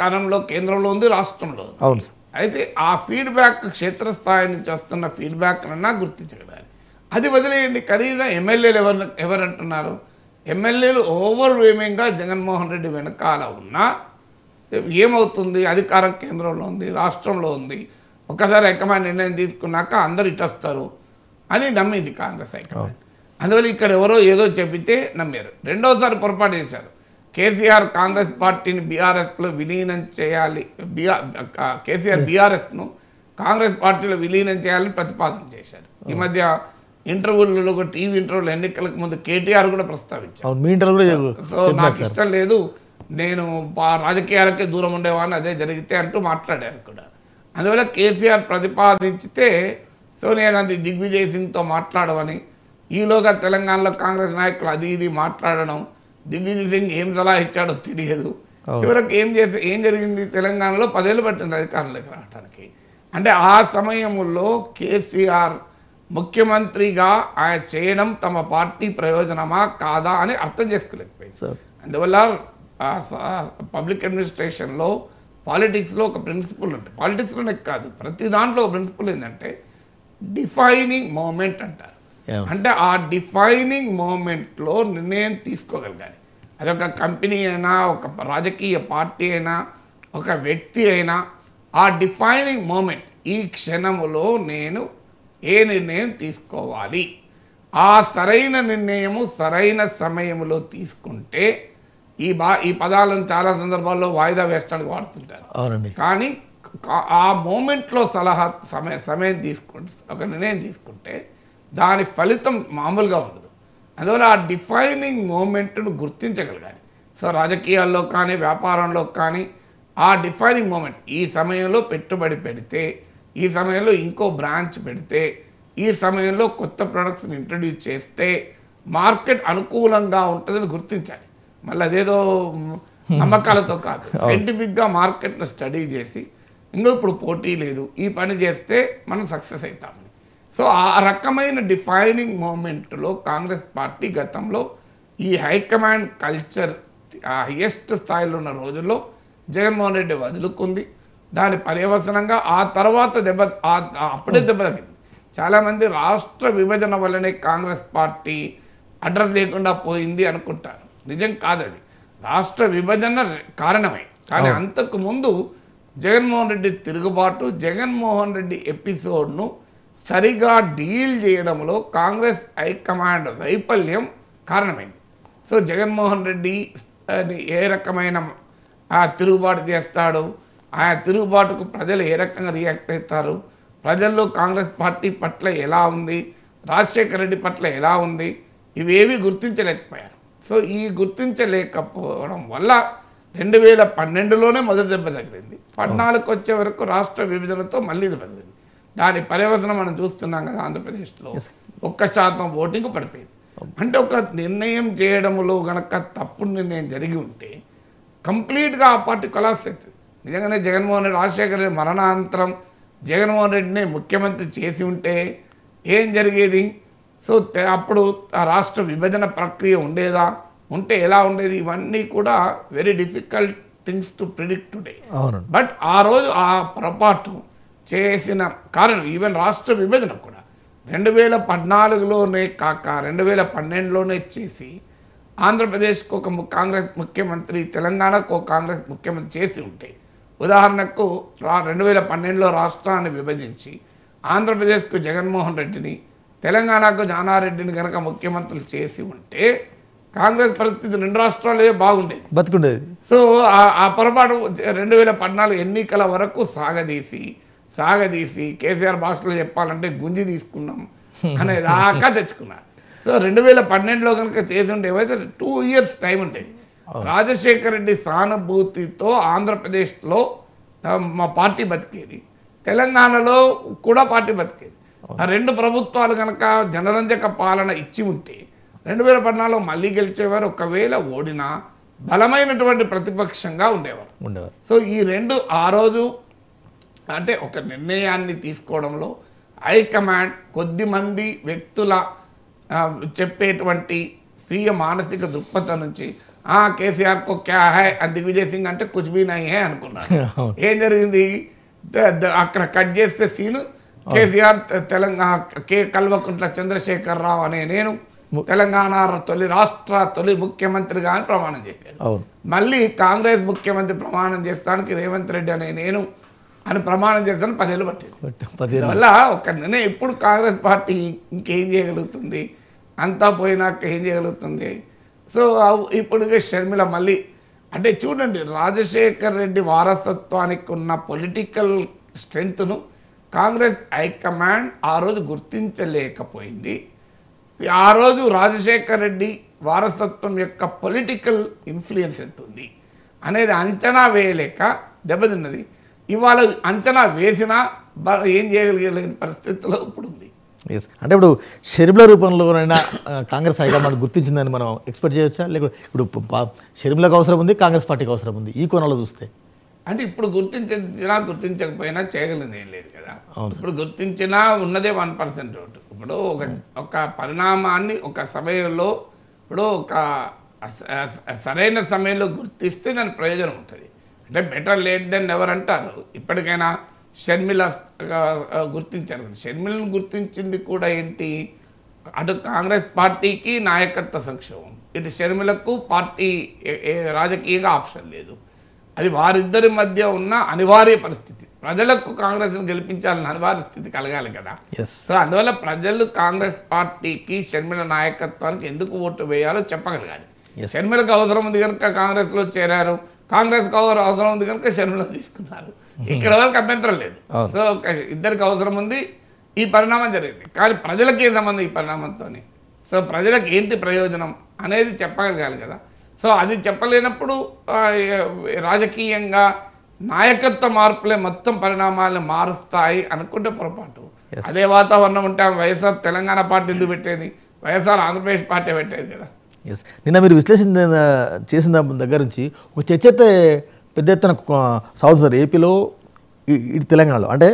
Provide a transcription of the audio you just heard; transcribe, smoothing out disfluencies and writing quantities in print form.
కాలంలో కేంద్రంలో ఉంది, రాష్ట్రంలో ఉంది. అవును సార్. అయితే ఆ ఫీడ్బ్యాక్ క్షేత్రస్థాయి నుంచి వస్తున్న ఫీడ్బ్యాక్ అన్నా గుర్తించగలగాలి. అది వదిలేయండి, కనీసం ఎమ్మెల్యేలు ఎవరంటున్నారు? ఎమ్మెల్యేలు ఓవర్వేమింగ్గా జగన్మోహన్ రెడ్డి వెనకాల ఉన్నా ఏమవుతుంది? అధికారం కేంద్రంలో ఉంది, రాష్ట్రంలో ఉంది. ఒక్కసారి హైకమాండ్ నిర్ణయం తీసుకున్నాక అందరు ఇటొస్తారు అని నమ్మింది కాంగ్రెస్ హైకమాండ్. అందువల్ల ఇక్కడ ఎవరో ఏదో చెబితే నమ్మారు. రెండోసారి పొరపాటు చేశారు. కేసీఆర్ కాంగ్రెస్ పార్టీని బీఆర్ఎస్లో విలీనం చేయాలి, కేసీఆర్ బీఆర్ఎస్ను కాంగ్రెస్ పార్టీలో విలీనం చేయాలని ప్రతిపాదన చేశారు. ఈ మధ్య ఇంటర్వ్యూలలో, టీవీ ఇంటర్వ్యూలు ఎన్నికలకు ముందు కేటీఆర్ కూడా ప్రస్తావించారు. సో నాకు ఇష్టం లేదు, నేను రాజకీయాలకే దూరం ఉండేవాడిని, అదే జరిగితే అంటూ మాట్లాడారు కూడా. అందువల్ల కేసీఆర్ ప్రతిపాదించితే సోనియా గాంధీ దిగ్విజయ్ సింగ్తో మాట్లాడమని, ఈలోగా తెలంగాణలో కాంగ్రెస్ నాయకులు అది ఇది మాట్లాడడం, దిగ్విజయ్ సింగ్ ఏం సలహా ఇచ్చాడో తెలియదు. చివరకు ఏం జరిగింది? తెలంగాణలో 10 ఏళ్ళు పట్టింది అధికారంలోకి రావడానికి. అంటే ఆ సమయంలో కేసీఆర్ ముఖ్యమంత్రిగా ఆయన చేయడం తమ పార్టీ ప్రయోజనమా కాదా అని అర్థం చేసుకోలేకపోయింది. అందువల్ల పబ్లిక్ అడ్మినిస్ట్రేషన్లో, పాలిటిక్స్లో ఒక ప్రిన్సిపల్ ఉంటుంది. పాలిటిక్స్లోనే కాదు, ప్రతి దాంట్లో ఒక ప్రిన్సిపల్ ఏంటంటే డిఫైనింగ్ మూమెంట్ అంటారు. అంటే ఆ డిఫైనింగ్ మూమెంట్లో నిర్ణయం తీసుకోగలగాలి. అదొక కంపెనీ అయినా, ఒక రాజకీయ పార్టీ అయినా, ఒక వ్యక్తి అయినా, ఆ డిఫైనింగ్ మూమెంట్, ఈ క్షణములో నేను ఏ నిర్ణయం తీసుకోవాలి, ఆ సరైన నిర్ణయము సరైన సమయంలో తీసుకుంటే, ఈ పదాలను చాలా సందర్భాల్లో వాయిదా వేస్తానికి వాడుతుంటారు. కానీ ఆ మూమెంట్లో సమయం తీసుకుంటే, ఒక నిర్ణయం తీసుకుంటే దాని ఫలితం మామూలుగా ఉండదు. అందువల్ల ఆ డిఫైనింగ్ మూమెంట్ను గుర్తించగలగాలి. సో రాజకీయాల్లో కానీ, వ్యాపారంలో కానీ ఆ డిఫైనింగ్ మూమెంట్, ఈ సమయంలో పెట్టుబడి పెడితే, ఈ సమయంలో ఇంకో బ్రాంచ్ పెడితే, ఈ సమయంలో కొత్త ప్రొడక్ట్స్ని ఇంట్రడ్యూస్ చేస్తే మార్కెట్ అనుకూలంగా ఉంటుందని గుర్తించాలి. మళ్ళీ అదేదో నమ్మకాలతో కాదు, సైంటిఫిక్గా మార్కెట్ను స్టడీ చేసి, ఇప్పుడు పోటీ లేదు, ఈ పని చేస్తే మనం సక్సెస్ అవుతామని. సో ఆ రకమైన డిఫైనింగ్ మూమెంట్లో కాంగ్రెస్ పార్టీ గతంలో ఈ హైకమాండ్ కల్చర్ హైయెస్ట్ స్థాయిలో ఉన్న రోజుల్లో జగన్మోహన్ రెడ్డి వదులుకుంది. దాని పర్యవసనంగా ఆ తర్వాత అప్పుడే దెబ్బ తగ్గింది. చాలామంది రాష్ట్ర విభజన వల్లనే కాంగ్రెస్ పార్టీ అడ్రస్ లేకుండా పోయింది అనుకుంటారు. నిజం కాదది. రాష్ట్ర విభజన కారణమే. కానీ అంతకు ముందు జగన్మోహన్ రెడ్డి తిరుగుబాటు, జగన్మోహన్ రెడ్డి ఎపిసోడ్ను సరిగా డీల్ చేయడంలో కాంగ్రెస్ హైకమాండ్ వైఫల్యం కారణమైంది. సో జగన్మోహన్ రెడ్డి ఏ రకమైన తిరుగుబాటు చేస్తాడు, ఆ తిరుగుబాటుకు ప్రజలు ఏ రకంగా రియాక్ట్ అవుతారు, ప్రజల్లో కాంగ్రెస్ పార్టీ పట్ల ఎలా ఉంది, రాజశేఖర రెడ్డి పట్ల ఎలా ఉంది, ఇవేవి గుర్తించలేకపోయారు. సో ఈ గుర్తించలేకపోవడం వల్ల 2012లోనే మొదటి దెబ్బ తగిలింది. 14కు వచ్చే వరకు రాష్ట్ర విభజనతో మళ్ళీ దెబ్బ తగిలింది. దాని పర్యవసనం మనం చూస్తున్నాం కదా, ఆంధ్రప్రదేశ్లో 1% ఓటింగ్ పడిపోయింది. అంటే ఒక నిర్ణయం చేయడంలో గనక తప్పుడు నిర్ణయం జరిగి ఉంటే కంప్లీట్గా ఆ పార్టీ కొలాప్స్ అవుతుంది. నిజంగానే జగన్మోహన్ రెడ్డి, రాజశేఖర రెడ్డి మరణానంతరం జగన్మోహన్ రెడ్డిని ముఖ్యమంత్రి చేసి ఉంటే ఏం జరిగేది? సో అప్పుడు ఆ రాష్ట్ర విభజన ప్రక్రియ ఉండేదా, ఉంటే ఎలా ఉండేది? ఇవన్నీ కూడా very difficult things to predict today. But ఆ రోజు ఆ పొరపాటు చేసిన కారణం, ఈవెన్ రాష్ట్ర విభజన కూడా 2014లోనే కాక 2012లోనే చేసి ఆంధ్రప్రదేశ్కు ఒక కాంగ్రెస్ ముఖ్యమంత్రి, తెలంగాణకు ఒక కాంగ్రెస్ ముఖ్యమంత్రి చేసి ఉంటే, ఉదాహరణకు 2012లో రాష్ట్రాన్ని విభజించి ఆంధ్రప్రదేశ్కు జగన్మోహన్ రెడ్డిని, తెలంగాణకు జానారెడ్డిని కనుక ముఖ్యమంత్రులు చేసి ఉంటే కాంగ్రెస్ పరిస్థితి 2 రాష్ట్రాలే బాగుండేది, బతుకుండేది. సో ఆ పొరపాటు 2014 ఎన్నికల వరకు సాగదీసి కేసీఆర్ భాషలో చెప్పాలంటే గుంజి తీసుకున్నాం అనే దాకా తెచ్చుకున్నారు. సో 2012లో కనుక చేసి ఉంటే ఏవైతే 2 years టైం ఉండేది. రాజశేఖర రెడ్డి సానుభూతితో ఆంధ్రప్రదేశ్లో మా పార్టీ బతికేది, తెలంగాణలో కూడా పార్టీ బతికేది. ఆ 2 ప్రభుత్వాలు కనుక జనరంజక పాలన ఇచ్చి ఉంటే 2014లో మళ్ళీ గెలిచేవారు. ఒకవేళ ఓడినా బలమైనటువంటి ప్రతిపక్షంగా ఉండేవారు. సో ఈ 2 ఆ రోజు అంటే ఒక నిర్ణయాన్ని తీసుకోవడంలో హైకమాండ్ కొద్దిమంది వ్యక్తుల చెప్పేటువంటి స్వీయ మానసిక దృక్పథం నుంచి కేసీఆర్ కో క్యా హై అని దిగ్విజయ్ సింగ్ అంటే కుచ్ బీ నహీ హై అనుకున్నాడు. ఏం జరిగింది, అక్కడ కట్ చేస్తే సీను కేసీఆర్ తెలంగాణ కల్వకుంట్ల చంద్రశేఖర్ రావు అనే నేను తెలంగాణ తొలి ముఖ్యమంత్రిగా అని ప్రమాణం చేశాను. మళ్ళీ కాంగ్రెస్ ముఖ్యమంత్రి ప్రమాణం చేస్తానికి రేవంత్ రెడ్డి అనే నేను అని ప్రమాణం చేస్తాను 10 ఏళ్ళు పట్టింది. వల్ల ఒక నిర్ణయం ఇప్పుడు కాంగ్రెస్ పార్టీ ఇంకేం చేయగలుగుతుంది, అంతా పోయినాక ఏం చేయగలుగుతుంది. సో ఇప్పుడు షర్మిల మళ్ళీ అంటే చూడండి, రాజశేఖర్ రెడ్డి వారసత్వానికి ఉన్న పొలిటికల్ స్ట్రెంగ్త్ను కాంగ్రెస్ హైకమాండ్ ఆ రోజు గుర్తించలేకపోయింది. ఆ రోజు రాజశేఖర్ రెడ్డి వారసత్వం యొక్క పొలిటికల్ ఇన్ఫ్లుయెన్స్ ఎంత ఉంది అనేది అంచనా వేయలేక దెబ్బతిన్నది. ఇవాళ అంచనా వేసినా ఏం చేయగలిగలేని పరిస్థితిలో ఇప్పుడు ఉంది. అంటే ఇప్పుడు షర్మిల రూపంలోనైనా కాంగ్రెస్ హైకమాండ్ గుర్తించిందని మనం ఎక్స్పెక్ట్ చేయొచ్చా, లేకపోతే ఇప్పుడు షర్మిలకు అవసరం ఉంది, కాంగ్రెస్ పార్టీకి అవసరం ఉంది, ఈ కోణంలో చూస్తే? అంటే ఇప్పుడు గుర్తించినా గుర్తించకపోయినా చేయగలిగింది ఏం లేదు కదా. ఇప్పుడు గుర్తించినా ఉన్నదే 1% ఓటు. ఇప్పుడు ఒక పరిణామాన్ని ఒక సమయంలో ఇప్పుడు ఒక సరైన సమయంలో గుర్తిస్తే దాని ప్రయోజనం ఉంటుంది. అంటే బెటర్ లేట్ దెన్ ఎవర్ అంటారు. ఇప్పటికైనా షర్మిల గుర్తించారు. షర్మిలను గుర్తించింది కూడా ఏంటి, అటు కాంగ్రెస్ పార్టీకి నాయకత్వ సంక్షోభం, ఇటు షర్మిలకు పార్టీ రాజకీయంగా ఆప్షన్ లేదు. అది వారిద్దరి మధ్య ఉన్న అనివార్య పరిస్థితి. ప్రజలకు కాంగ్రెస్ను గెలిపించాలని అనివార్య స్థితి కలగాలి కదా. సో అందువల్ల ప్రజలు కాంగ్రెస్ పార్టీకి షర్మిల నాయకత్వానికి ఎందుకు ఓటు వేయాలో చెప్పగలగాలి. షర్మిలకు అవసరం ఉంది కనుక కాంగ్రెస్లో చేరారు, కాంగ్రెస్కి అవసరం ఉంది కనుక షర్మిల తీసుకున్నారు. ఇక్కడ వరకు అభ్యంతరం లేదు. సో ఇద్దరికి అవసరం ఉంది, ఈ పరిణామం జరిగింది. కానీ ప్రజలకి ఏం సంబంధం ఈ పరిణామంతో? సో ప్రజలకు ఏంటి ప్రయోజనం అనేది చెప్పగలగాలి కదా. సో అది చెప్పలేనప్పుడు రాజకీయంగా నాయకత్వ మార్పులే మొత్తం పరిణామాలను మారుస్తాయి అనుకుంటే పొరపాటు. అదే వాతావరణం ఉంటే వైఎస్ఆర్ తెలంగాణ పార్టీ ఎందుకు పెట్టేది, వైఎస్ఆర్ ఆంధ్రప్రదేశ్ పార్టీ పెట్టేది కదా. నిన్న మీరు విశ్లేషణ చేసిన దగ్గర నుంచి ఒక చర్చ అయితే పెద్ద ఎత్తున సాగుతున్నారు ఏపీలో, తెలంగాణలో. అంటే